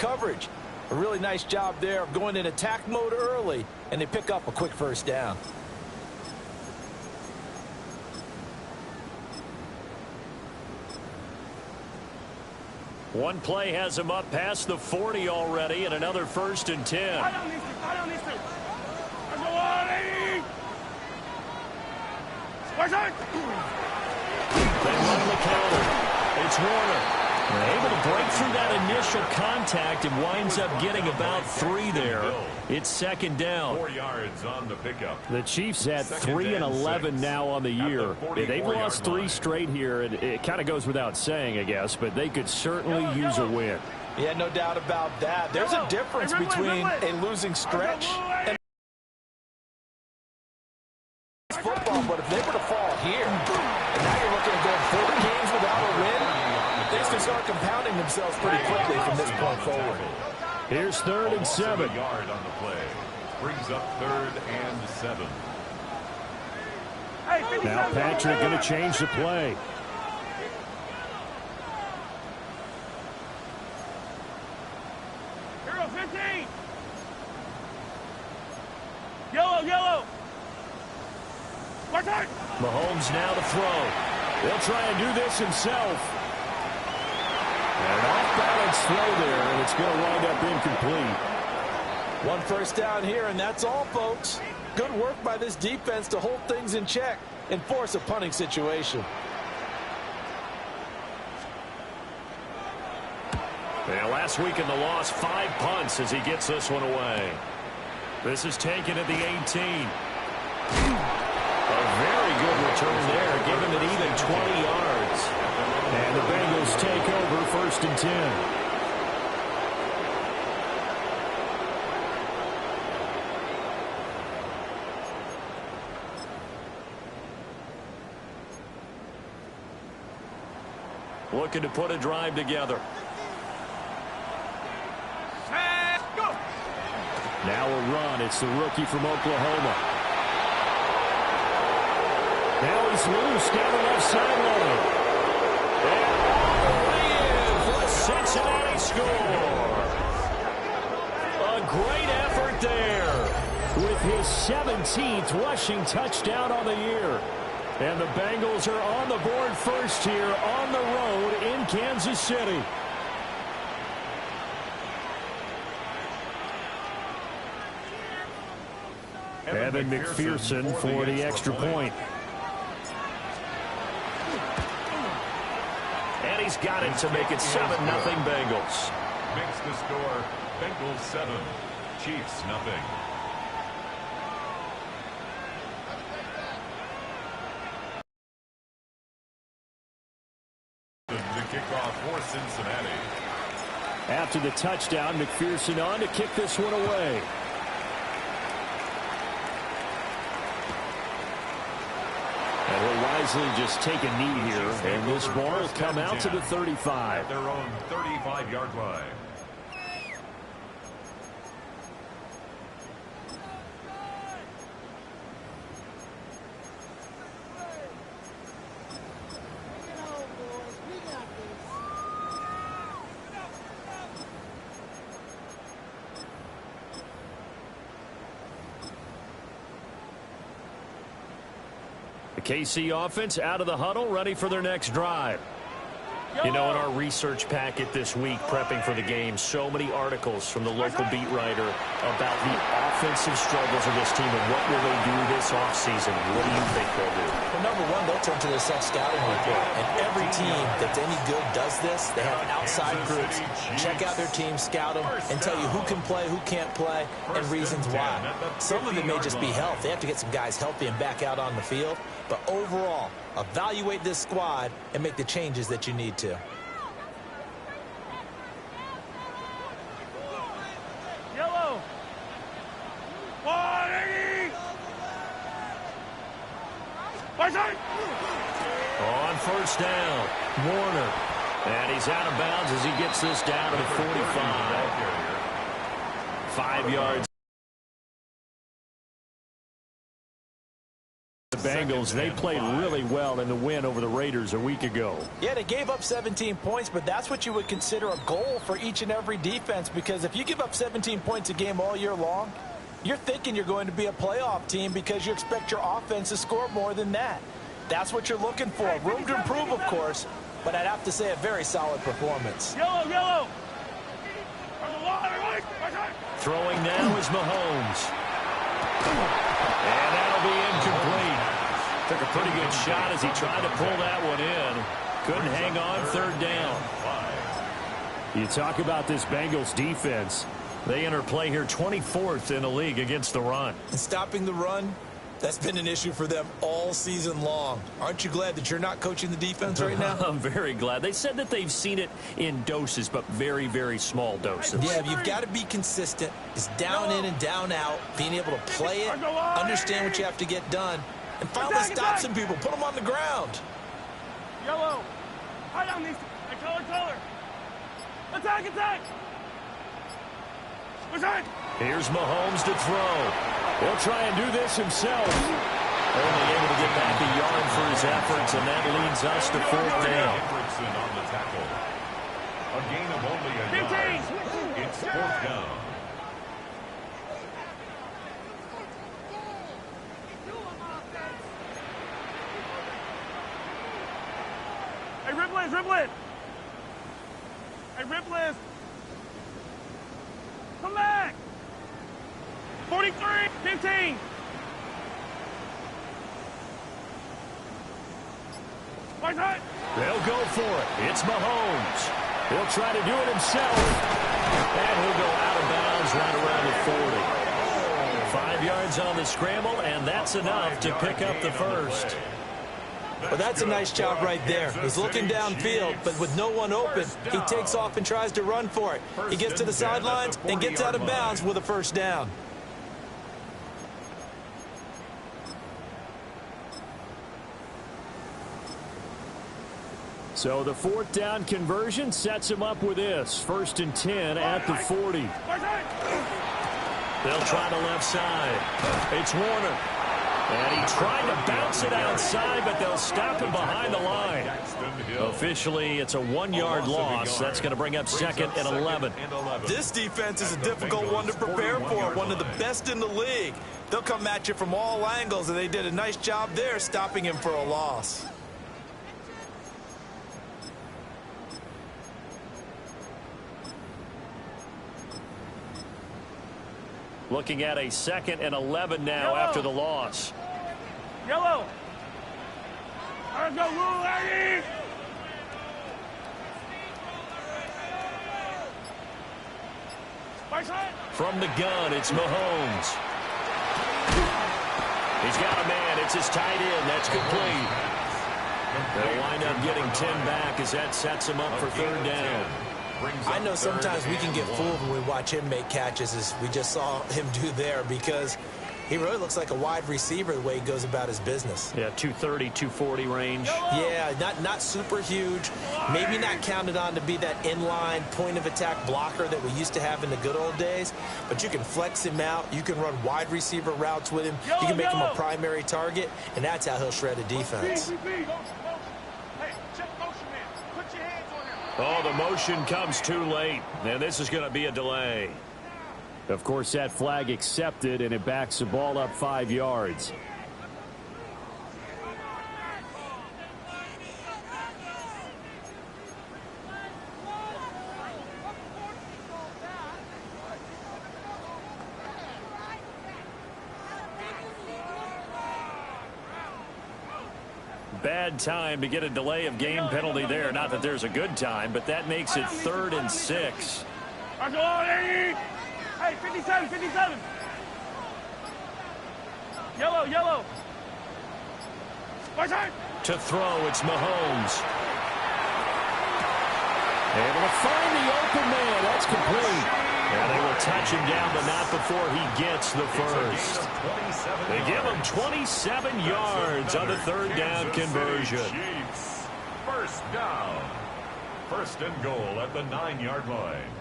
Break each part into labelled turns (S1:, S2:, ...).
S1: coverage. A really nice job there of going in attack mode early, and they pick up a quick first down.
S2: One play has him up past the 40 already, and another 1st and 10.
S3: They
S2: run the counter. It's Warner. Able to break through that initial contact and winds up getting about 3 there. It's 2nd down.
S4: 4 yards on the pickup.
S2: The Chiefs at 3-11 now on the year. They've lost 3 straight here, and it kind of goes without saying, I guess, but they could certainly use a win.
S1: Yeah, no doubt about that. There's a difference between a losing stretch and football, but if they were to fall here, and now you're looking at going 4 games without a win, things can start compounding themselves pretty quickly from this point forward.
S2: Here's 3rd and 7.
S4: A yard on the play. Brings up 3rd and 7.
S2: Now Patrick going to change the play.
S3: Hero 15. Yellow.
S2: Mahomes now to throw. He'll try and do this himself. An off-balance throw there, and it's going to wind up incomplete.
S1: 1 first down here, and that's all, folks. Good work by this defense to hold things in check and force a punting situation.
S2: Yeah, last week in the loss, 5 punts as he gets this one away. This is taken at the 18. A very good return there, giving it even 20 yards. And the Bengals take over 1st and 10. Looking to put a drive together. Now a run. It's the rookie from Oklahoma. Now he's loose down the left sideline. And all the way in for the Cincinnati score. A great effort there with his 17th rushing touchdown on the year. And the Bengals are on the board first here on the road in Kansas City. Evan McPherson for the extra point. And he's got it to make it 7-0 Bengals.
S4: Makes the score Bengals 7, Chiefs nothing. The kickoff for Cincinnati.
S2: After the touchdown, McPherson on to kick this one away. And he'll wisely just take a knee here, and this ball will come out to the 35.
S4: At their own 35-yard line.
S2: KC offense out of the huddle, ready for their next drive. You know, in our research packet this week, prepping for the game, so many articles from the local beat writer about the offensive struggles of this team and what will they do this offseason. What do you think they'll do?
S1: Well, number one, they'll turn to their self-scouting report. And every team that's any good does this. They have outside groups. Check out their team, scout them, and tell you who can play, who can't play, and reasons why. Some of it may just be health. They have to get some guys healthy and back out on the field. But overall, evaluate this squad and make the changes that you need to.
S3: Yellow. 180.
S2: On first down, Warner. And he's out of bounds as he gets this down to the 45. 5 yards. Bengals. They played really well in the win over the Raiders a week ago.
S1: Yeah, they gave up 17 points, but that's what you would consider a goal for each and every defense, because if you give up 17 points a game all year long, you're thinking you're going to be a playoff team because you expect your offense to score more than that. That's what you're looking for. Room to improve, of course, but I'd have to say a very solid performance.
S3: Yellow, yellow.
S2: Throwing now is Mahomes. And that'll be incomplete. Took a pretty good shot as he tried to pull that one in. Couldn't hang on third down. You talk about this Bengals defense. They enter play here 24th in the league against the run.
S1: And stopping the run, that's been an issue for them all season long. Aren't you glad that you're not coaching the defense right now?
S2: I'm very glad. They said that they've seen it in doses, but very, very small doses.
S1: Yeah, you've got to be consistent. It's down in and down out, being able to play it, understand what you have to get done, and finally stop some people, put them on the ground.
S3: Yellow. High down these. Hey, color. Attack, attack.
S2: Here's Mahomes to throw. He'll try and do this himself. Only able to get back a yard for his efforts, and that leads us to fourth down.
S4: On the tackle. A gain of only a yard. It's fourth down.
S3: Hey, Ripley. Hey, Ripley. Come back. 43, 15.
S2: They'll go for it. It's Mahomes. He'll try to do it himself. And he'll go out of bounds right around the 40. 5 yards on the scramble, and that's enough to pick up the first.
S1: Well, that's a nice job right there. He's looking downfield, but with no one open, he takes off and tries to run for it. He gets to the sidelines and gets out of bounds with a first down.
S2: So the fourth down conversion sets him up with this. 1st and 10 at the 40. They'll try the left side. It's Warner. And he tried to bounce it outside, but they'll stop him behind the line. Officially, it's a 1-yard loss. That's going to bring up 2nd and 11.
S1: This defense is a difficult one to prepare for, one of the best in the league. They'll come at you from all angles, and they did a nice job there stopping him for a loss.
S2: Looking at a 2nd and 11 now after the loss.
S3: Yellow. Let's go, Rule 80.
S2: From the gun, it's Mahomes. He's got a man. It's his tight end. That's complete. They'll wind up getting 10 back as that sets him up for 3rd down.
S1: I know sometimes we can get fooled when we watch him make catches, as we just saw him do there, because he really looks like a wide receiver the way he goes about his business.
S2: Yeah, 230, 240 range.
S1: Yeah, not super huge. Maybe not counted on to be that inline point-of-attack blocker that we used to have in the good old days, but you can flex him out. You can run wide receiver routes with him. You can make him a primary target, and that's how he'll shred a defense.
S2: Oh, the motion comes too late, and this is going to be a delay. Of course, that flag accepted, and it backs the ball up 5 yards. Bad time to get a delay of game penalty there. Not that there's a good time, but that makes it 3rd and 6.
S3: Hey, 57, 57. Yellow.
S2: To throw, it's Mahomes. Able to find the open man. That's complete. And they will touch him down, but not before he gets the first. They give him 27 yards on the 3rd down conversion.
S4: First down. 1st and goal at the 9-yard line.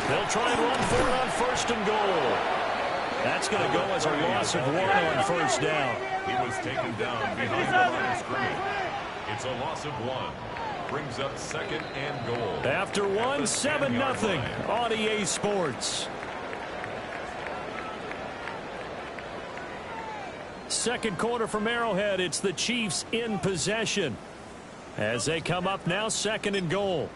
S2: They'll try and run for it on first and goal. That's going to go as a loss of 1 on first down.
S4: He was taken down behind the line of scrimmage. It's a loss of 1. Brings up second and goal.
S2: After 1, 7-0 on EA Sports. Second quarter from Arrowhead. It's the Chiefs in possession as they come up now, second and goal.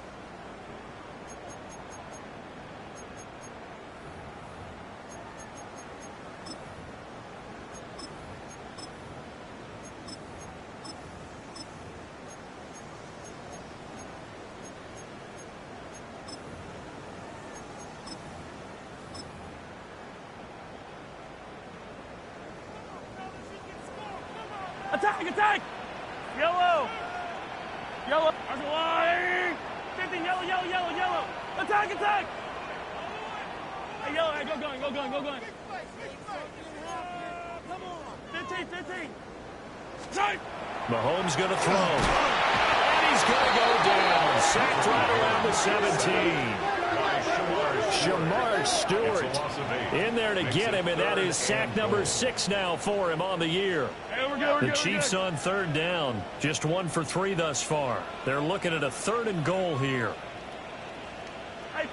S3: Attack, attack! Yellow! Yellow! There's a line! 15, yellow, yellow, yellow, yellow! Attack, attack! Hey, yellow, hey, go going, go going, go going. 15, 15. Strike!
S2: Mahomes going to throw. And he's going to go down. Sacked right around the 17. Shamar Stewart in there to get him, and that is sack number 6 now for him on the year. The Chiefs on third down, just 1 for 3 thus far. They're looking at a third and goal here.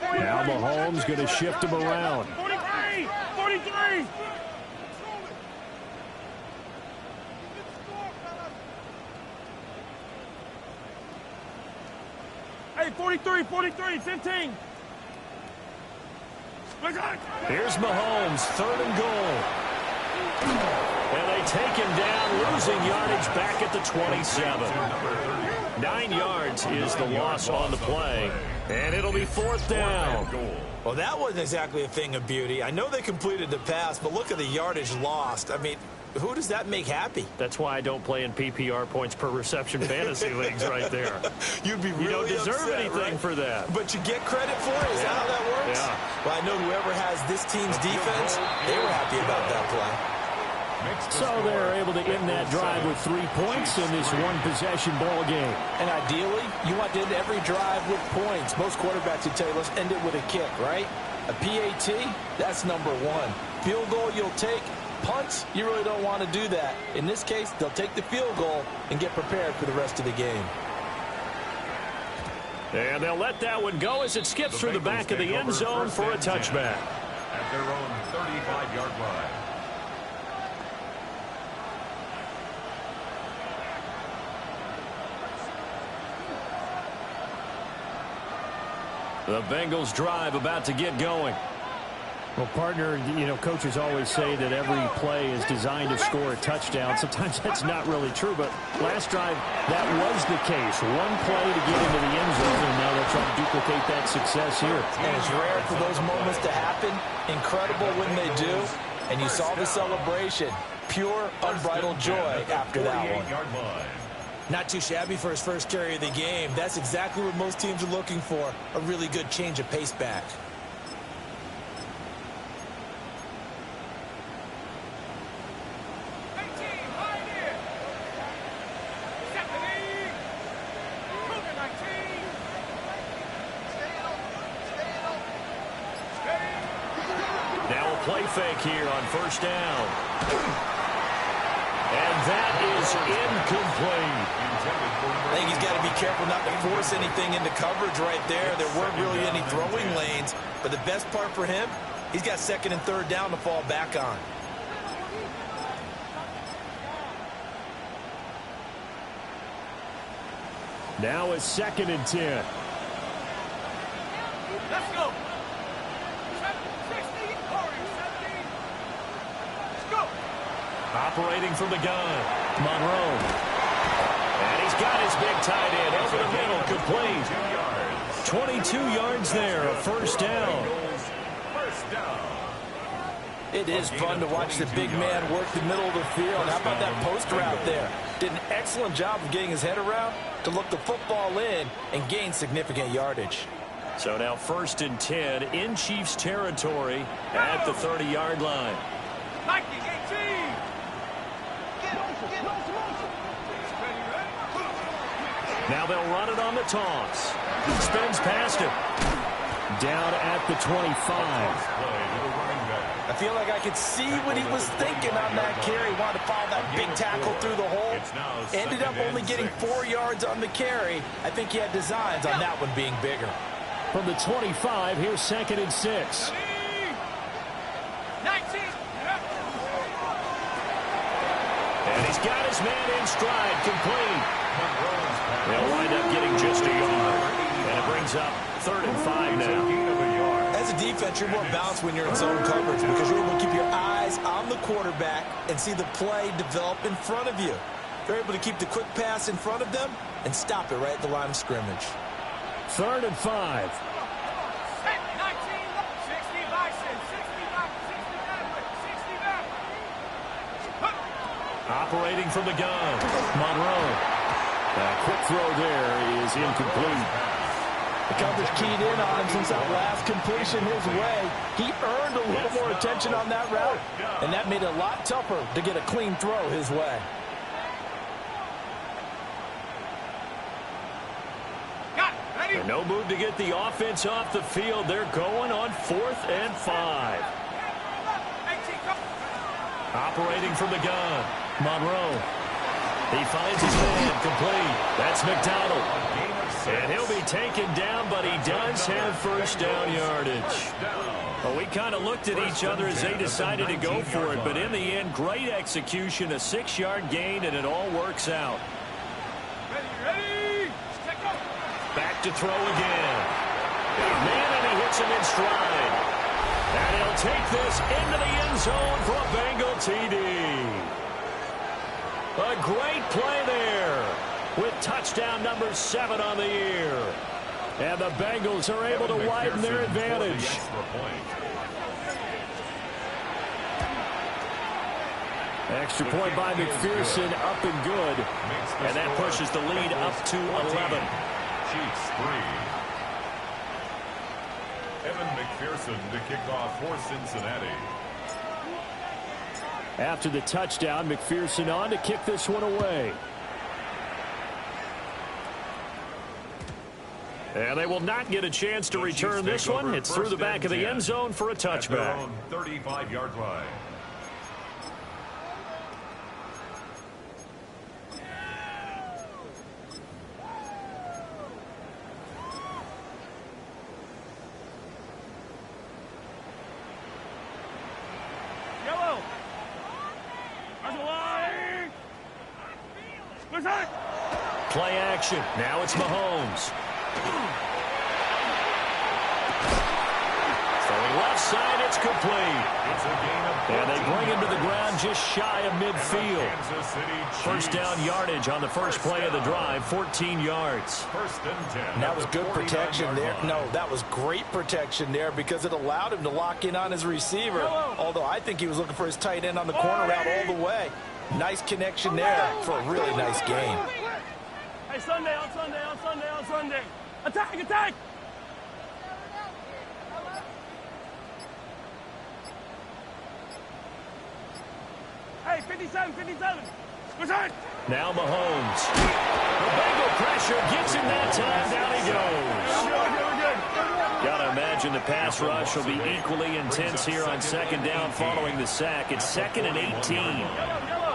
S2: Now Mahomes going to shift him around.
S3: 43! 43! Hey, 43, 43, 15.
S2: Here's Mahomes, third and goal. And they take him down, losing yardage back at the 27. 9 yards is the loss on the play. And it'll be fourth down.
S1: Well, that wasn't exactly a thing of beauty. I know they completed the pass, but look at the yardage lost. I mean, who does that make happy?
S2: That's why I don't play in PPR points per reception fantasy leagues right there.
S1: You'd be really
S2: You don't deserve
S1: upset,
S2: anything
S1: right?
S2: for that.
S1: But you get credit for it? Is that how that works?
S2: Yeah.
S1: Well, I know whoever has this team's defense, they were happy about that play.
S2: So they're able to end that drive with 3 points in this one-possession ball game.
S1: And ideally, you want to end every drive with points. Most quarterbacks would tell you, let's end it with a kick, right? A PAT, that's number 1. Field goal you'll take. Punts, you really don't want to do that. In this case, they'll take the field goal and get prepared for the rest of the game.
S2: And they'll let that one go as it skips through the back of the end zone for a touchback.
S4: At their own 35-yard line.
S2: The Bengals drive about to get going. Well, partner, you know, coaches always say that every play is designed to score a touchdown. Sometimes that's not really true, but last drive, that was the case. 1 play to get into the end zone, and now they're trying to duplicate that success here.
S1: And it's rare for those moments to happen. Incredible when they do. And you saw the celebration. Pure, unbridled joy after that one. Not too shabby for his first carry of the game. That's exactly what most teams are looking for. A really good change of pace back.
S2: Now a play fake here on first down. And that is incomplete.
S1: I think he's got to be careful not to force anything into coverage right there. There weren't really any throwing lanes. But the best part for him, he's got second and third down to fall back on.
S2: Now it's 2nd and 10.
S3: Let's go.
S2: Operating from the gun, Monroe. And he's got his big tight end over the middle, complete. 22 yards there, a first down.
S1: It is fun to watch the big man work the middle of the field. How about that post route there? Did an excellent job of getting his head around to look the football in and gain significant yardage.
S2: So now 1st and 10 in Chiefs territory at the 30-yard line. Now they'll run it on the toss. Spins past him. down at the 25.
S1: I feel like I could see what he was thinking on that carry. He wanted to follow that big tackle through the hole. Ended up only getting 4 yards on the carry. I think he had designs on that one being bigger.
S2: From the 25, here's 2nd and 6.
S3: 19.
S2: And he's got his man in stride, complete. They'll wind up getting just a yard. And it brings up 3rd and 5 now.
S1: As a defense, you're more balanced when you're in zone coverage because you're able to keep your eyes on the quarterback and see the play develop in front of you. They're able to keep the quick pass in front of them and stop it right at the line of scrimmage.
S2: 3rd and 5. Operating from the gun, Monroe. A quick throw there is incomplete.
S1: The coverage keyed in on him since that last completion his way. He earned a little more attention on that route, and that made it a lot tougher to get a clean throw his way.
S2: And no move to get the offense off the field. They're going on 4th and 5. Operating from the gun, Monroe. He finds his man complete. That's McDonald. And he'll be taken down, but he does have first down yardage. Well, we kind of looked at each other as they decided to go for it, but in the end, great execution, a 6-yard gain, and it all works out. Back to throw again. Man, and he hits him in stride. And he'll take this into the end zone for a Bengal TD. A great play there with touchdown number 7 on the year. And the Bengals are able to widen their advantage. Extra point by McPherson, up and good. And that pushes the lead up to 11.
S4: Chiefs 3. Evan McPherson to kick off for Cincinnati.
S2: After the touchdown, McPherson on to kick this one away. And they will not get a chance to return this one. It's through the back of the end zone for a touchback.
S4: 35-yard line.
S2: Play action. Now it's Mahomes. Throwing left side, it's complete. And they bring him to the ground just shy of midfield. First down yardage on the first play of the drive, 14 yards.
S1: And that was good protection there. No, that was great protection there because it allowed him to lock in on his receiver. Although I think he was looking for his tight end on the corner route all the way. Nice connection there for a really nice game.
S3: Hey, Sunday, on Sunday, on Sunday, on Sunday. Attack, attack! Hey, 57, 57. Return!
S2: Now Mahomes. The Bengal pressure gets him that time. Down he goes. Gotta imagine the pass rush will be equally intense here on 2nd down following the sack. It's 2nd and 18.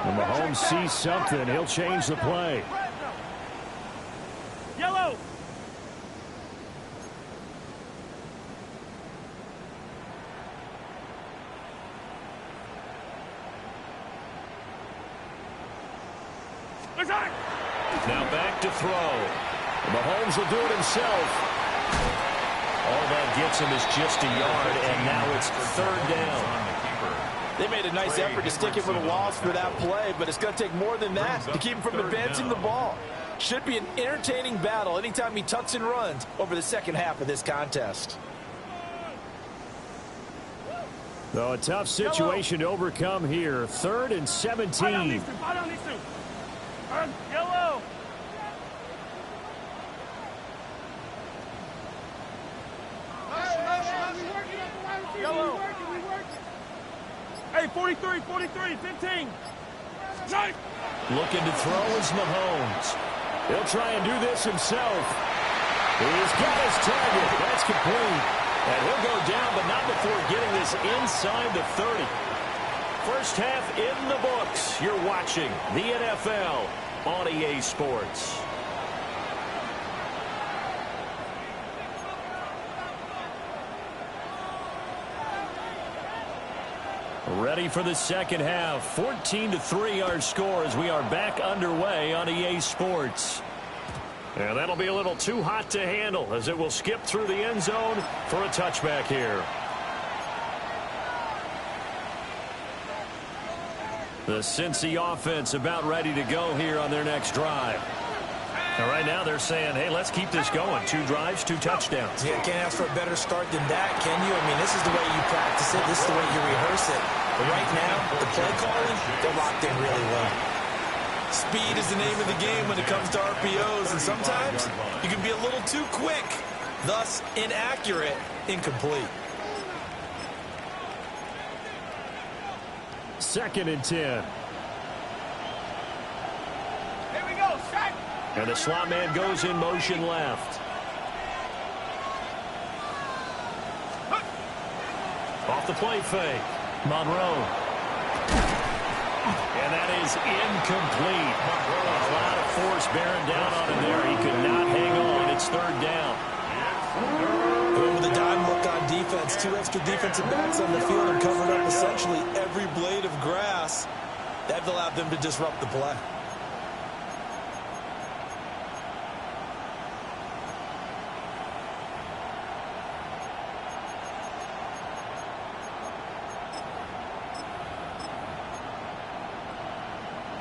S2: When Mahomes sees something, he'll change the play.
S3: Yellow! Return!
S2: Now back to throw. Mahomes will do it himself. All that gets him is just a yard, and now it's 3rd down.
S1: They made a nice effort to stick him with a loss for that play, but it's going to take more than that to keep him from advancing the ball. Should be an entertaining battle anytime he tucks and runs over the second half of this contest.
S2: So a tough situation to overcome here. 3rd and 17.
S3: Fight on these two. Fight on these two. Yellow. Yellow. Hey, 43, 43, 15. Nice.
S2: Looking to throw is Mahomes. He'll try and do this himself. He's got his target. That's complete. And he'll go down, but not before getting this inside the 30. First half in the books. You're watching the NFL on EA Sports. Ready for the second half. 14-3 our score as we are back underway on EA Sports. And that'll be a little too hot to handle as it will skip through the end zone for a touchback here. The Cincy offense about ready to go here on their next drive. And right now they're saying, hey, let's keep this going. 2 drives, 2 touchdowns.
S1: Yeah, can't ask for a better start than that, can you? I mean, this is the way you practice it. This is the way you rehearse it. But right now, the play calling, they're locked in really well. Speed is the name of the game when it comes to RPOs, and sometimes you can be a little too quick, thus inaccurate, incomplete.
S2: 2nd and 10.
S3: Here we go, set.
S2: And the slot man goes in motion left. Off the play fake. Monroe. And that is incomplete. A lot of force bearing down on him there. He could not hang on. It's 3rd down.
S1: With a dime look on defense, 2 extra defensive backs on the field and covered up essentially every blade of grass. That allowed them to disrupt the play.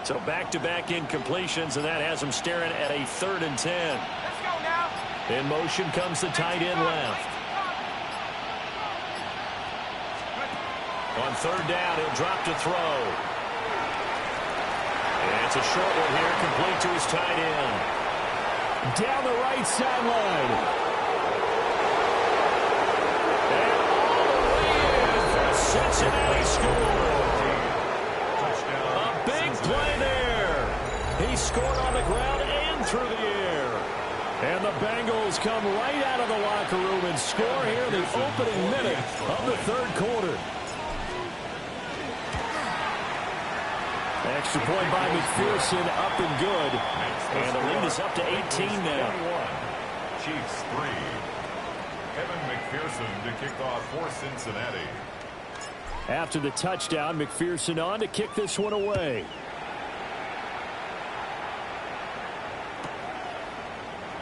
S2: So back-to-back incompletions, and that has them staring at a 3rd and 10.
S3: Let's go now.
S2: In motion comes the tight end left. On 3rd down, he'll drop to throw. And it's a short one here, complete to his tight end. Down the right sideline. And all the way in for a Cincinnati score. A big play there. He scored on the ground and through the air. And the Bengals come right out of the locker room and score here in the opening minute of the 3rd quarter. Extra point by McPherson, up and good. And the lead is up to 18 now.
S4: Chiefs 3. Kevin McPherson to kick off for Cincinnati.
S2: After the touchdown, McPherson on to kick this one away.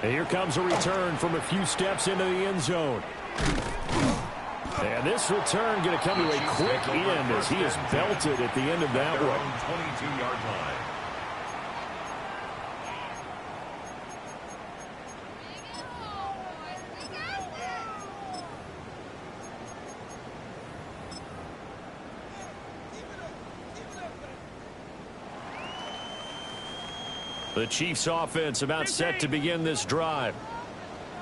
S2: And here comes a return from a few steps into the end zone. And this return going to come to a quick end as he is belted at the end of that one.
S4: 22-yard line.
S2: The Chiefs offense about set to begin this drive.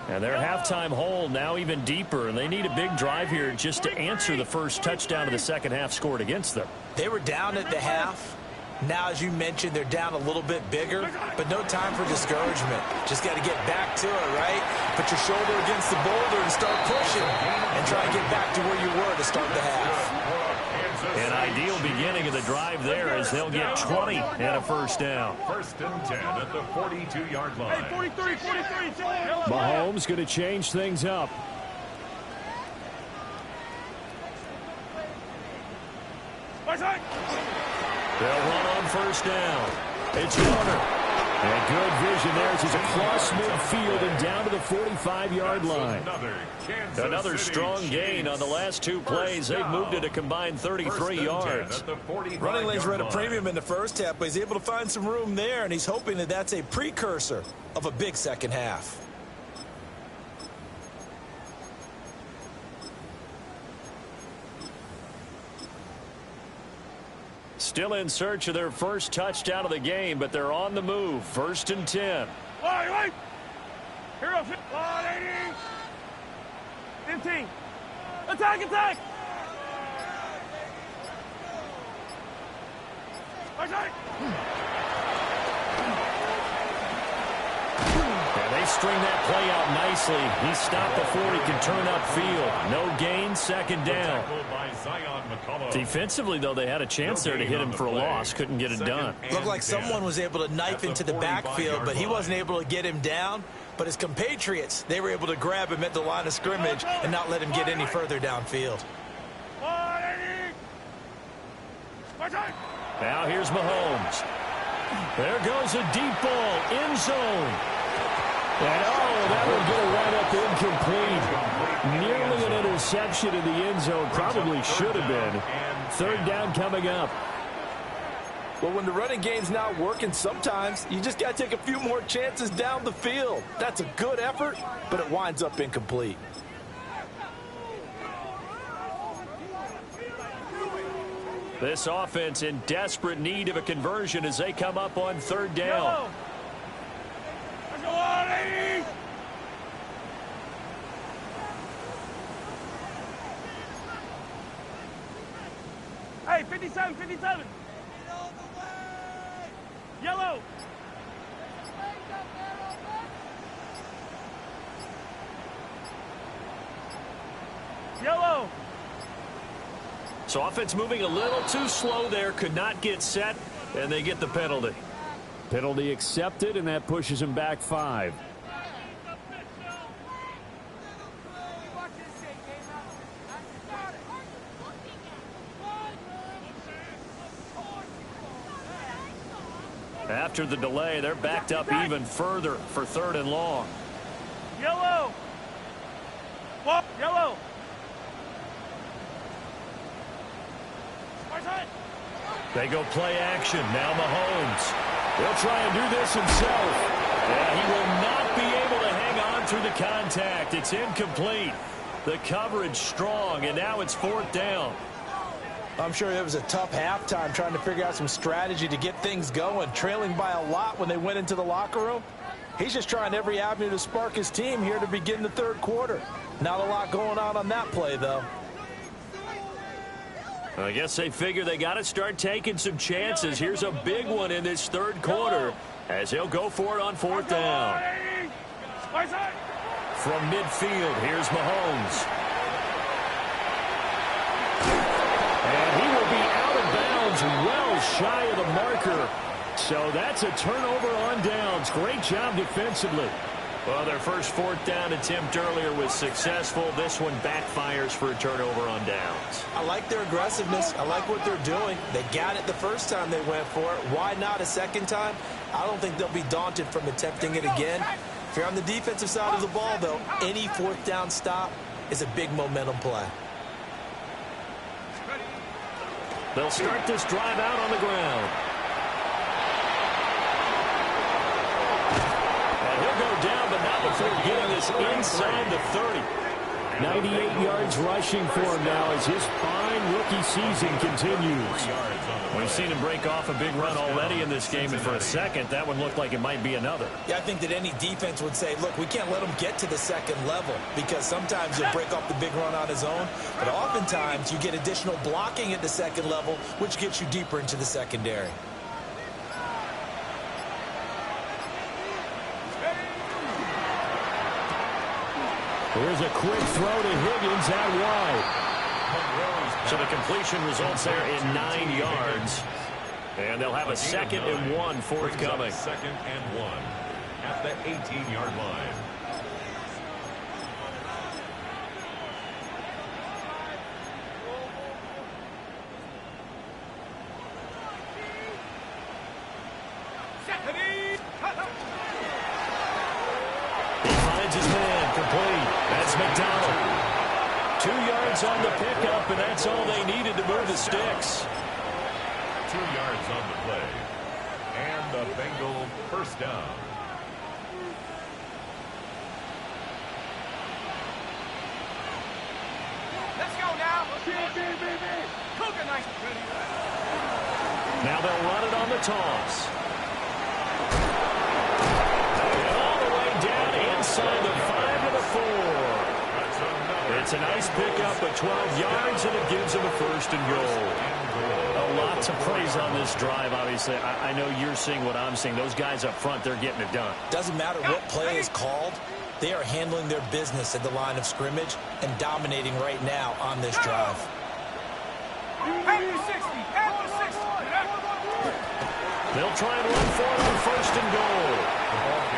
S2: And their halftime hole now even deeper, and they need a big drive here just to answer the first touchdown of the second half scored against them.
S1: They were down at the half. Now, as you mentioned, they're down a little bit bigger, but no time for discouragement. Just got to get back to it, right? Put your shoulder against the boulder and start pushing and try and get back to where you were to start the half.
S2: An ideal beginning of the drive there as they'll get 20 and a first down.
S4: 1st and 10 at the 42-yard line.
S3: Hey, 43.
S2: Mahomes going to change things up. They'll run on first down. It's Warner. And good vision there as he's across midfield and down to the 45-yard line. Another strong gain on the last 2 plays. They've moved it a combined 33 yards.
S1: Running lanes were at a premium in the first half, but he's able to find some room there, and he's hoping that that's a precursor of a big second half.
S2: Still in search of their first touchdown of the game, but they're on the move. 1st and 10.
S3: Wait. Here goes. 15. Attack.
S2: And They string that play out nicely. He stopped before he can turn upfield. No gain, second down. Defensively, though, they had a chance there to hit him for a loss. Couldn't get it done.
S1: Looked like someone was able to knife into the backfield, but he wasn't able to get him down. But his compatriots, they were able to grab him at the line of scrimmage and not let him get any further downfield.
S2: Now here's Mahomes. There goes a deep ball, end zone. And that would get a run up incomplete. Nearly an interception in the end zone. Probably should have been. Third down coming up.
S1: Well, when the running game's not working, sometimes you just got to take a few more chances down the field. That's a good effort, but it winds up incomplete.
S2: This offense in desperate need of a conversion as they come up on third down.
S3: Hey, 57, 57. Yellow. Yellow.
S2: So offense moving a little too slow there. Could not get set, and they get the penalty. Penalty accepted, and that pushes him back 5. After the delay, they're backed up even further for third and long.
S3: Yellow. Whoa, yellow.
S2: They go play action. Now Mahomes. He'll try and do this himself. Yeah, he will not be able to hang on through the contact. It's incomplete. The coverage strong, and now it's fourth down.
S1: I'm sure it was a tough halftime trying to figure out some strategy to get things going, trailing by a lot when they went into the locker room. He's just trying every avenue to spark his team here to begin the third quarter. Not a lot going on that play, though.
S2: I guess they figure they got to start taking some chances. Here's a big one in this third quarter as he'll go for it on fourth down. From midfield, here's Mahomes. And he will be out of bounds, well shy of the marker. So that's a turnover on downs. Great job defensively. Well, their first fourth down attempt earlier was successful. This one backfires for a turnover on downs.
S1: I like their aggressiveness. I like what they're doing. They got it the first time they went for it. Why not a second time? I don't think they'll be daunted from attempting it again. If you're on the defensive side of the ball, though, any fourth down stop is a big momentum play.
S2: They'll start this drive out on the ground. He'll go down, but not before getting this inside the 30. 98 yards rushing for him now as his fine rookie season continues. We've seen him break off a big run already in this game, and for a second, that one looked like it might be another.
S1: Yeah, I think that any defense would say, look, we can't let him get to the second level because sometimes he'll break off the big run on his own, but oftentimes you get additional blocking at the second level, which gets you deeper into the secondary.
S2: Here's a quick throw to Higgins out wide. So the completion results there in 9 yards. And they'll have a 2nd and 1 forthcoming.
S4: 2nd and 1 at the 18-yard line.
S2: He finds his man complete. That's McDonald. 2 yards on the pickup, and that's all they needed to move the sticks.
S4: 2 yards on the play. And the Bengal first down.
S3: Let's go now.
S2: Now they'll run it on the toss. And all the way down inside the 5 to the 4. It's a nice pickup of 12 yards, and it gives him a first and goal. A lot to praise on this drive, obviously. I know you're seeing what I'm seeing. Those guys up front, they're getting it done.
S1: Doesn't matter what play is called. They are handling their business at the line of scrimmage and dominating right now on this drive.
S2: They'll try and run for it on first and goal.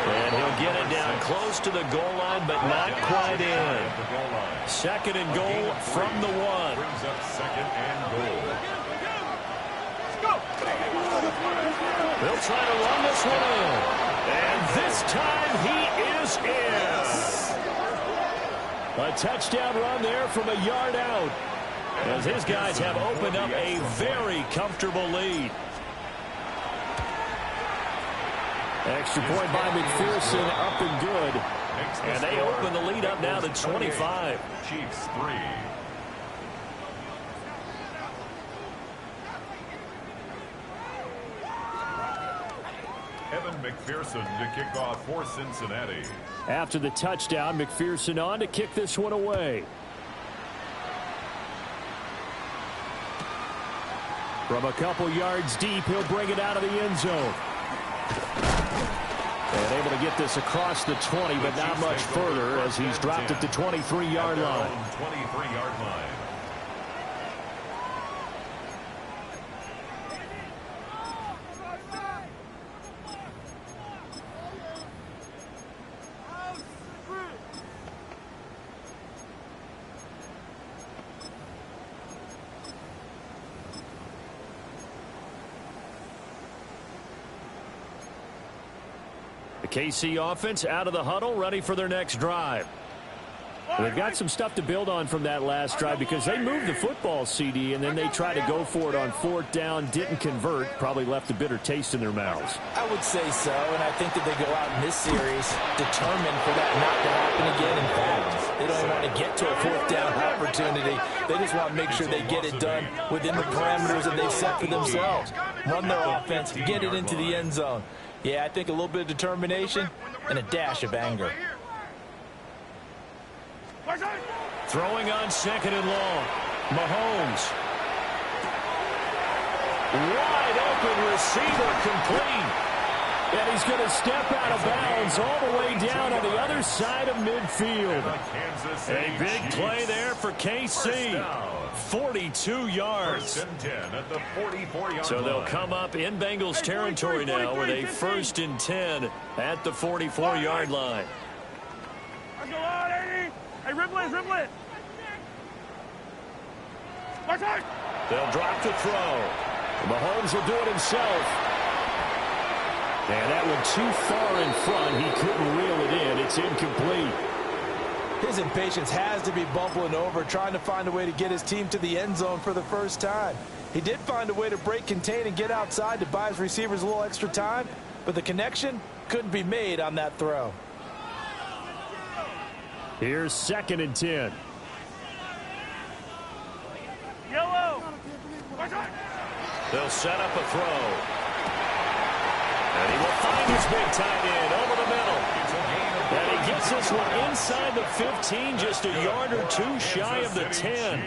S2: And he'll get it down close to the goal line, but not quite in. Second and goal from the 1.
S4: Brings up second and goal.
S2: They'll try to run this one in. And this time he is in. A touchdown run there from a yard out, as his guys have opened up a very comfortable lead. Extra point by McPherson, up and good. And they open the lead up now to 25.
S4: Chiefs 3. Evan McPherson to kick off for Cincinnati.
S2: After the touchdown, McPherson on to kick this one away. From a couple yards deep, he'll bring it out of the end zone. And able to get this across the 20, but not much further as he's dropped at the 23-yard line.
S4: 23-yard line.
S2: The KC offense out of the huddle, ready for their next drive. They've got some stuff to build on from that last drive because they moved the football, CD, and then they tried to go for it on 4th down, didn't convert, probably left a bitter taste in their mouths.
S1: I would say so, and I think that they go out in this series determined for that not to happen again. In fact, they don't want to get to a 4th down opportunity. They just want to make sure they get it done within the parameters that they've set for themselves. Run their offense, get it into the end zone. Yeah, I think a little bit of determination and a dash of anger.
S2: Throwing on 2nd and long. Mahomes. Wide open receiver, complete. And he's going to step out of bounds all the way down on the other side of midfield. A big play there for KC. 42 yards.
S4: First and 10 at the 44-yard
S2: So they'll
S4: line.
S2: come up in Bengals territory now with a 1st and 10 at the 44-yard line.
S3: Hey, ribble it.
S2: They'll drop to throw. Mahomes will do it himself. And that one too far in front. He couldn't reel it in. It's incomplete.
S1: His impatience has to be bubbling over, trying to find a way to get his team to the end zone for the first time. He did find a way to break contain and get outside to buy his receivers a little extra time, but the connection couldn't be made on that throw.
S2: Here's 2nd and 10.
S3: Yellow.
S2: They'll set up a throw. And he will find his big tight end over the middle. And he gets this one inside the 15, just a yard or two shy of the 10.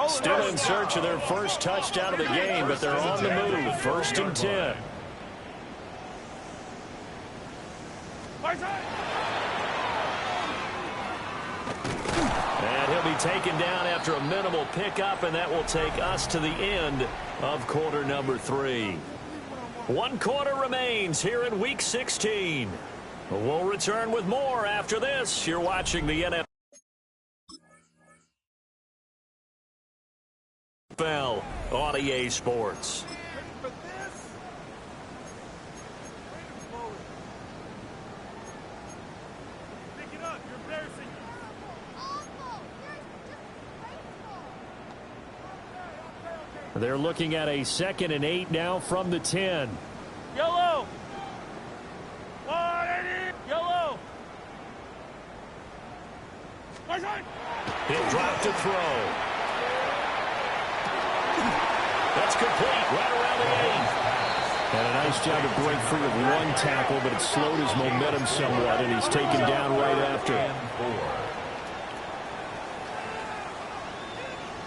S2: Still in search of their first touchdown of the game, but they're on the move. 1st and 10. And he'll be taken down after a minimal pickup, and that will take us to the end of quarter number 3. 1 quarter remains here in Week 16. We'll return with more after this. You're watching the NFL on EA Sports. They're looking at a 2nd and 8 now from the 10.
S3: Yellow. 180. Yellow.
S2: He'll drop to throw. That's complete right around the 8. And a nice job to break free of 1 tackle, but it slowed his momentum somewhat, and he's taken down right after.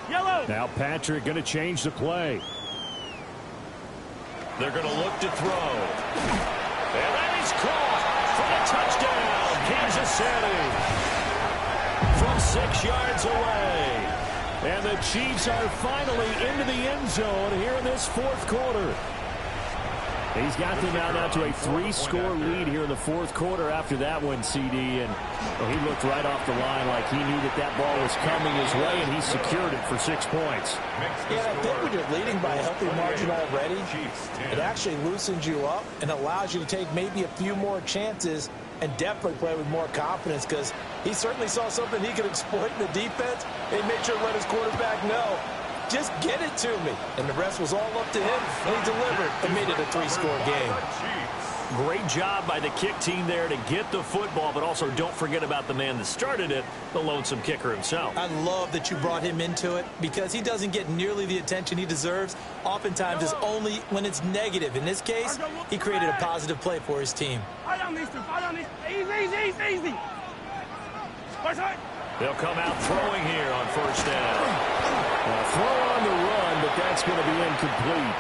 S3: Yellow.
S2: Now Patrick going to change the play. They're going to look to throw. And that is caught for the touchdown, Kansas City. From 6 yards away. And the Chiefs are finally into the end zone here in this fourth quarter. He's got them now to a 3-score lead here in the fourth quarter after that one, CD. And he looked right off the line like he knew that ball was coming his way, and he secured it for 6 points.
S1: Yeah, I think when you're leading by a healthy margin already, it actually loosens you up and allows you to take maybe a few more chances and definitely play with more confidence, because he certainly saw something he could exploit in the defense and made sure to let his quarterback know, just get it to me. And the rest was all up to him, and he delivered and made it a 3-score game.
S2: Great job by the kick team there to get the football, but also don't forget about the man that started it, the lonesome kicker himself.
S1: I love that you brought him into it, because he doesn't get nearly the attention he deserves. Oftentimes it's only when it's negative. In this case, he created a positive play for his team.
S3: Easy.
S2: They'll come out throwing here on first down. Well, throw on the run, but that's going to be incomplete.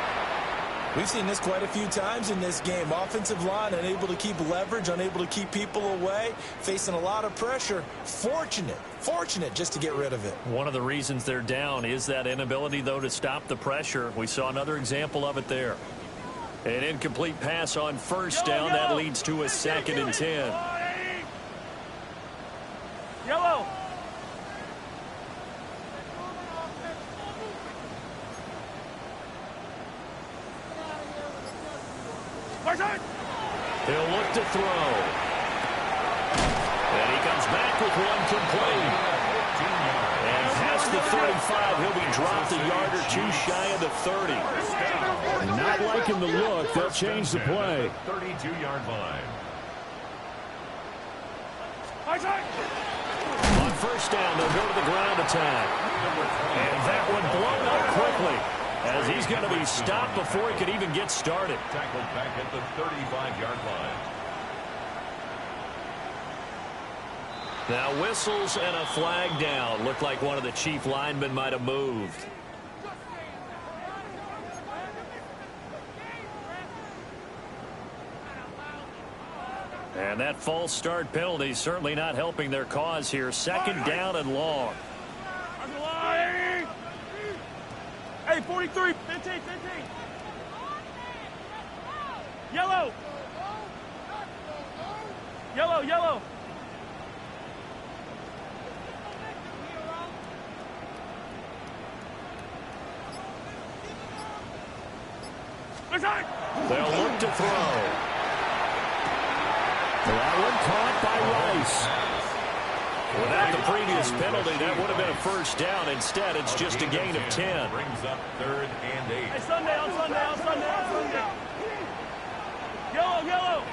S1: We've seen this quite a few times in this game. Offensive line unable to keep leverage, unable to keep people away, facing a lot of pressure. Fortunate just to get rid of it.
S2: One of the reasons they're down is that inability, though, to stop the pressure. We saw another example of it there. An incomplete pass on first down. That leads to a 2nd and 10.
S3: Yellow.
S2: He'll look to throw. And he comes back with one complete. And past the 35, he'll be dropped a yard or two shy of the 30. Not liking the look. They'll change the play.
S4: 32-yard line.
S2: On first down, they'll go to the ground attack. And that one blown up quickly, as he's going to be stopped before he could even get started.
S4: Tackled back at the 35-yard line.
S2: Now whistles and a flag down. Looked like one of the Chief linemen might have moved. And that false start penalty certainly not helping their cause here. 2nd down and long.
S3: Hey, 43, 15. Yellow.
S2: They'll look to throw. That one caught by Rice. Without the previous penalty, that would have been a first down. Instead, it's just a gain of 10.
S4: Brings up 3rd and 8.
S3: Hey, Sunday. Yellow.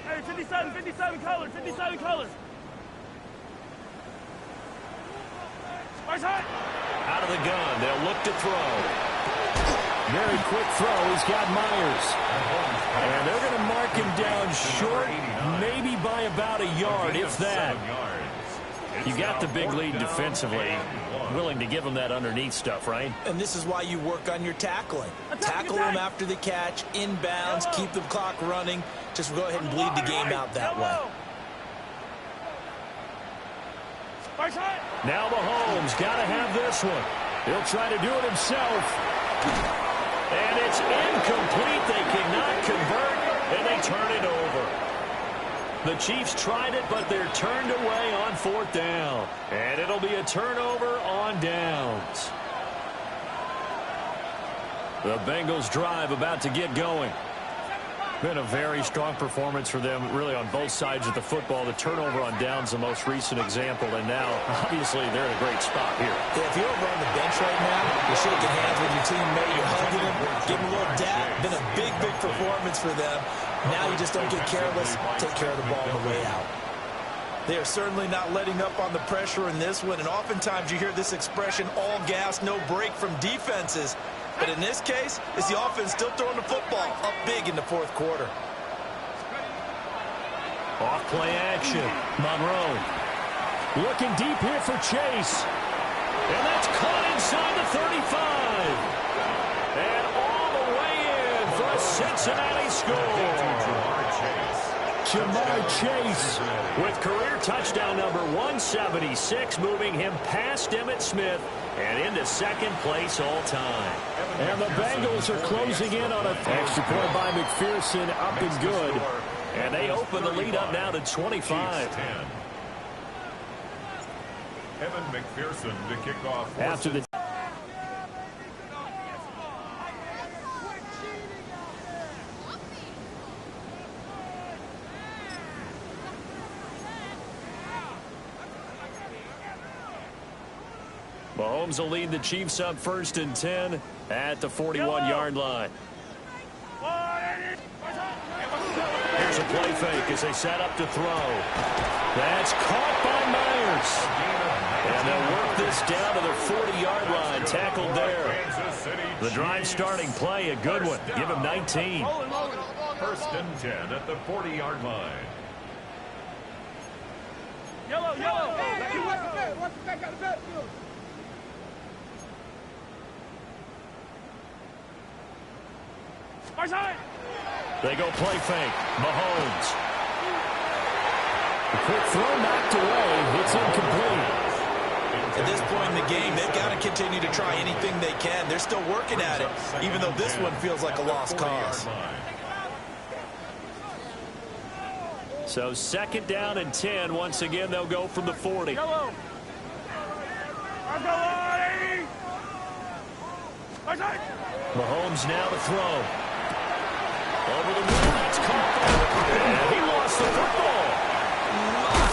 S3: Hey, 57 colors.
S2: Out of the gun, they'll look to throw. Very quick throw. He's got Myers. And they're going to mark him down short, maybe by about a yard, if that. You got the big lead defensively. Willing to give him that underneath stuff, right?
S1: And this is why you work on your tackling. Tackle them after the catch, inbounds, keep the clock running. Just go ahead and bleed the game out that way.
S2: Now Mahomes got to have this one. He'll try to do it himself. And it's incomplete. They cannot convert, and they turn it over. The Chiefs tried it, but they're turned away on 4th down. And it'll be a turnover on downs. The Bengals drive about to get going. Been a very strong performance for them, really, on both sides of the football. The turnover on downs, the most recent example, and now, obviously, they're in a great spot here.
S1: Yeah, if you're over on the bench right now, you're shaking hands with your teammate, you're hugging him, giving him a little dap. Been a big performance for them. Now you just don't get careless, take care of the ball on the way out. They are certainly not letting up on the pressure in this one, and oftentimes you hear this expression, all gas, no break from defenses. But in this case, it's the offense still throwing the football up big in the 4th quarter.
S2: Off play action. Monroe. Looking deep here for Chase. And that's caught inside the 35. And all the way in for a Cincinnati score. Jamar Chase with career touchdown number 176, moving him past Emmitt Smith and into second place all time. And the Bengals are closing in on an extra point by McPherson, up and good. And they open the lead up now to 25.
S4: Evan McPherson to kick off.
S2: After the Mahomes will lead the Chiefs up 1st and 10 at the 41-yard line. Here's a play fake as they set up to throw. That's caught by Myers. And they'll work this down to the 40-yard line. Tackled there. The drive starting play, a good one. Give him 19.
S4: 1st and 10 at the 40-yard line.
S3: Yellow.
S2: They go play fake. Mahomes. A quick throw knocked away. It's incomplete.
S1: At this point in the game, they've got to continue to try anything they can. They're still working at it, even though this one feels like a lost cause.
S2: So 2nd down and 10. Once again, they'll go from the 40.
S3: Yellow.
S2: Mahomes now to throw. Over the middle, that's caught. And he lost the football.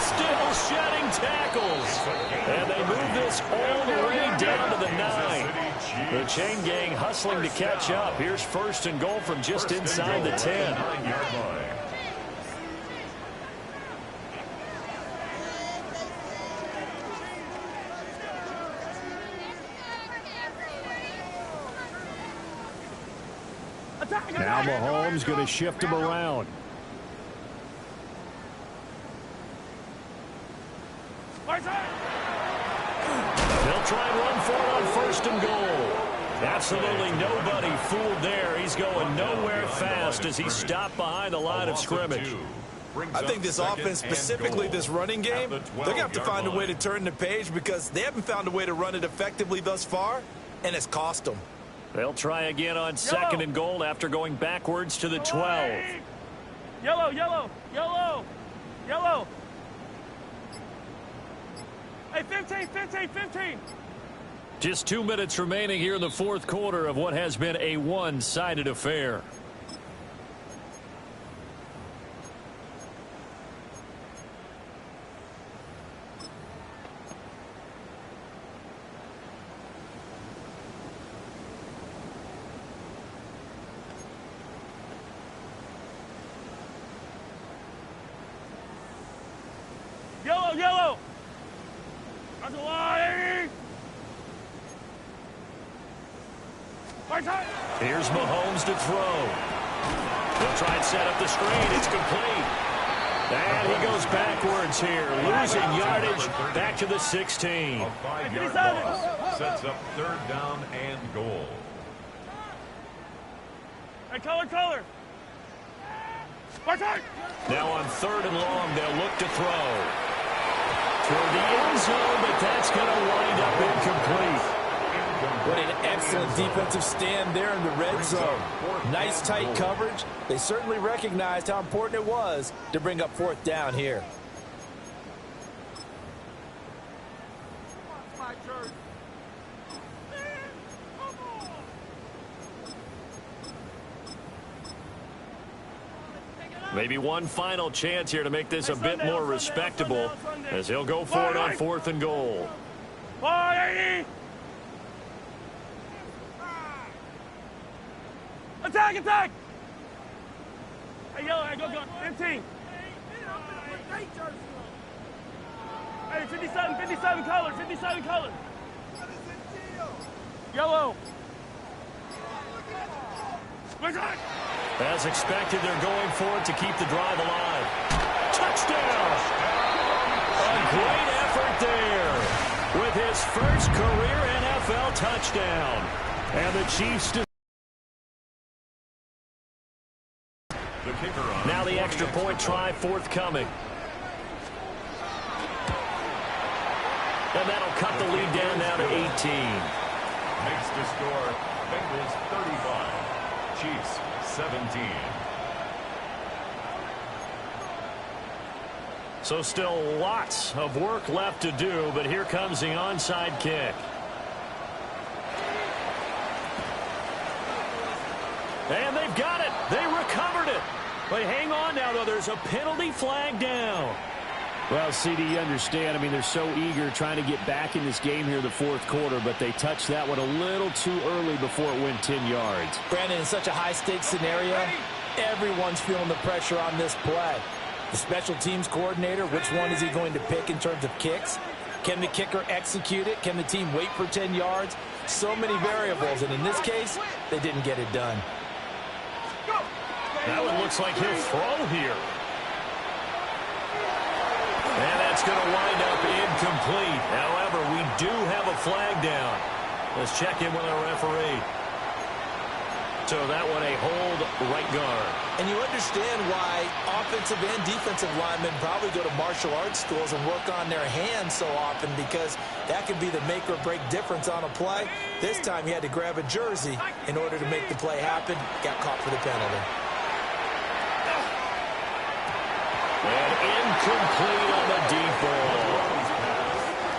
S2: Still shedding tackles. And they move this all the way down to the 9. The chain gang hustling to catch up. Here's 1st and goal from just inside the 10. Now Mahomes going to shift him around. They'll try and run for it on 1st and goal. Absolutely nobody fooled there. He's going nowhere fast as he stopped behind the line of scrimmage.
S1: I think this offense, specifically this running game, they're going to have to find a way to turn the page because they haven't found a way to run it effectively thus far, and it's cost them.
S2: They'll try again on 2nd and goal after going backwards to the 12.
S3: Yellow. Hey, 15.
S2: Just 2 minutes remaining here in the 4th quarter of what has been a one-sided affair.
S3: Yellow.
S2: Here's Mahomes to throw. He'll try and set up the screen. It's complete. And he goes backwards here, losing yardage back to the 16.
S4: A 5-yard loss sets up 3rd down and goal.
S3: Hey, color.
S2: Now on 3rd and long, they'll look to throw. Toward the end zone, but that's going to wind up incomplete.
S1: What an excellent defensive stand there in the red zone. Nice tight coverage. They certainly recognized how important it was to bring up 4th down here.
S2: Maybe one final chance here to make this a bit more respectable as he'll go for it on 4th and goal.
S3: Attack! Hey, yellow, go. 15. Hey, 57 color. Yellow.
S2: As expected, they're going for it to keep the drive alive. Touchdown! A great effort his first career NFL touchdown. And the Chiefs now the extra point try forthcoming. And that'll cut the lead down now to 18.
S4: Makes the score Bengals 35, Chiefs 17.
S2: So still lots of work left to do, but here comes the onside kick. And they've got it. They recovered it. But hang on now, though. There's a penalty flag down.
S5: Well, CD, you understand. I mean, they're so eager trying to get back in this game here in the fourth quarter, but they touched that one a little too early before it went 10 yards.
S1: Brandon, in such a high-stakes scenario, everyone's feeling the pressure on this play. The special teams coordinator, which one is he going to pick in terms of kicks? Can the kicker execute it? Can the team wait for 10 yards? So many variables, and in this case, they didn't get it done.
S2: That one looks like he'll throw here. And that's going to wind up incomplete. However, we do have a flag down. Let's check in with our referee. So that one a hold right guard.
S1: And you understand why offensive and defensive linemen probably go to martial arts schools and work on their hands so often, because that could be the make or break difference on a play. This time he had to grab a jersey in order to make the play happen. Got caught for the penalty.
S2: And incomplete on the deep ball.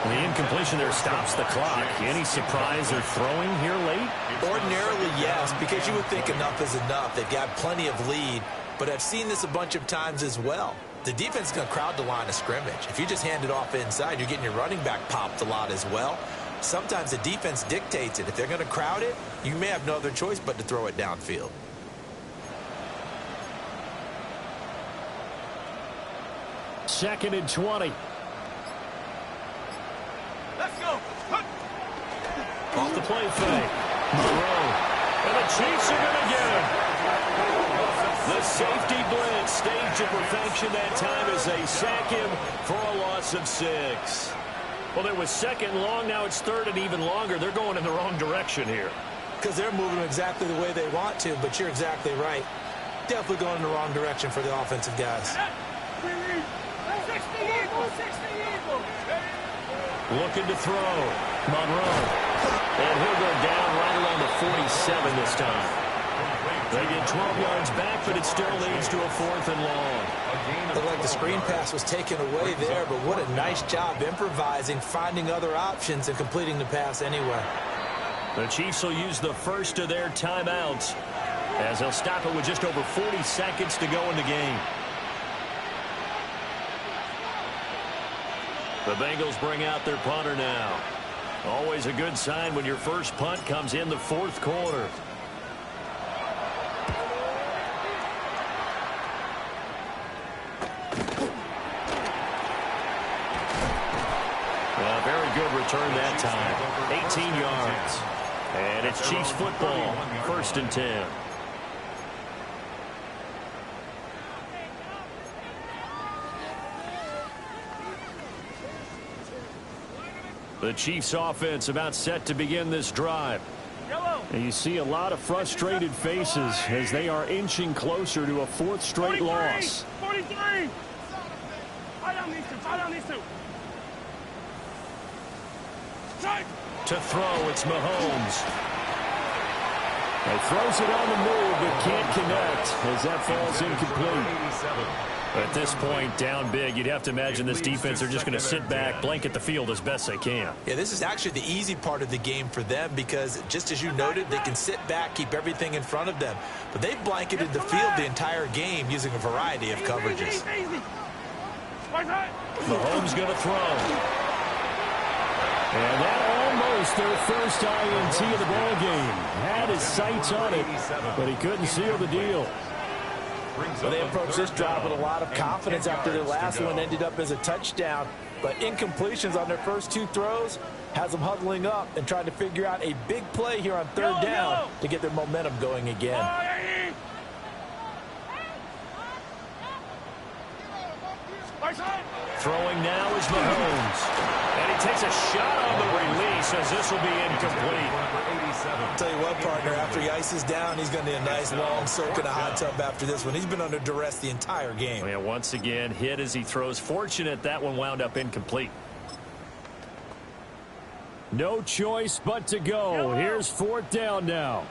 S2: The incompletion there stops the clock. Any surprise they're throwing here late?
S1: Ordinarily, yes, because you would think enough is enough. They've got plenty of lead, but I've seen this a bunch of times as well. The defense is going to crowd the line of scrimmage. If you just hand it off inside, you're getting your running back popped a lot as well. Sometimes the defense dictates it. If they're going to crowd it, you may have no other choice but to throw it downfield.
S2: Second and 20.
S3: Let's go.
S2: Off the play fake. Monroe. And the Chiefs are going to get him. The safety blitz staged to perfection that time as they sack him for a loss of 6. Well, there was second long. Now it's third and even longer. They're going in the wrong direction here.
S1: Because they're moving exactly the way they want to, but you're exactly right. Definitely going in the wrong direction for the offensive guys.
S3: 60 equals, 60 equals.
S2: Looking to throw. Monroe. And he'll go down right along the 47 this time. They get 12 yards back, but it still leads to a 4th and long.
S1: Looked like the screen pass was taken away there, but what a nice job improvising, finding other options, and completing the pass anyway.
S2: The Chiefs will use the first of their timeouts as they'll stop it with just over 40 seconds to go in the game. The Bengals bring out their punter now. Always a good sign when your first punt comes in the fourth quarter. A very good return that time. 18 yards. And it's Chiefs football. 1st and 10. The Chiefs offense about set to begin this drive. And you see a lot of frustrated faces as they are inching closer to a 4th straight
S3: 43,
S2: loss.
S3: 43. Tie down these two. Tie down these two.
S2: To throw, it's Mahomes. He throws it on the move, but can't connect as that falls incomplete. At this point, down big, you'd have to imagine this defense are just going to sit back, blanket the field as best they can.
S1: Yeah, this is actually the easy part of the game for them because, just as you noted, they can sit back, keep everything in front of them. But they've blanketed the field the entire game using a variety of coverages.
S2: Mahomes going to throw. And that almost their first INT of the ball game. Had his sights on it, but he couldn't seal the deal.
S1: Well, they approached this drive with a lot of confidence after their last one ended up as a touchdown. But incompletions on their first 2 throws has them huddling up and trying to figure out a big play here on 3rd down to get their momentum going again.
S2: Throwing now now is Mahomes. And he takes a shot on the release as this will be incomplete.
S1: I'll tell you what, partner, after he ices down, he's going to need a nice long soak in a hot tub after this one. He's been under duress the entire game.
S2: Yeah, once again, hit as he throws. Fortunate that one wound up incomplete.
S5: No choice but to go.
S3: Yellow.
S5: Here's 4th down now.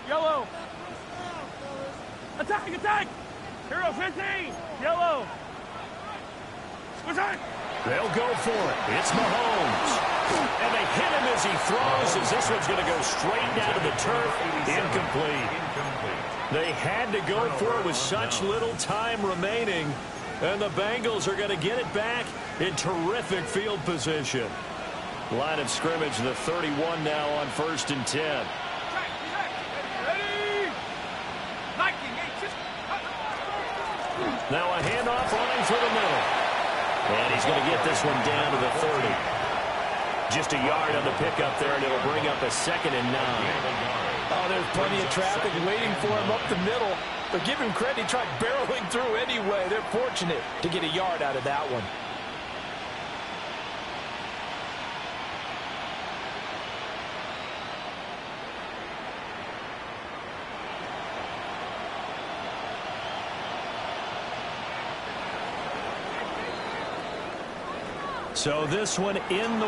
S3: Yellow. Attack, attack. Hero 15. Yellow. Attack.
S2: They'll go for it. It's Mahomes. And they hit him as he throws, as this one's going to go straight down to the turf. Incomplete. They had to go for it with such little time remaining. And the Bengals are going to get it back in terrific field position. Line of scrimmage, the 31 now on 1st and 10.
S3: Ready.
S2: Now a handoff running through the middle. And he's going to get this one down to the 30. Just a yard on the pickup there, and it'll bring up a 2nd and 9.
S1: Oh, there's plenty of traffic waiting for him up the middle. But give him credit, he tried barreling through anyway. They're fortunate to get a yard out of that one.
S5: So this one in the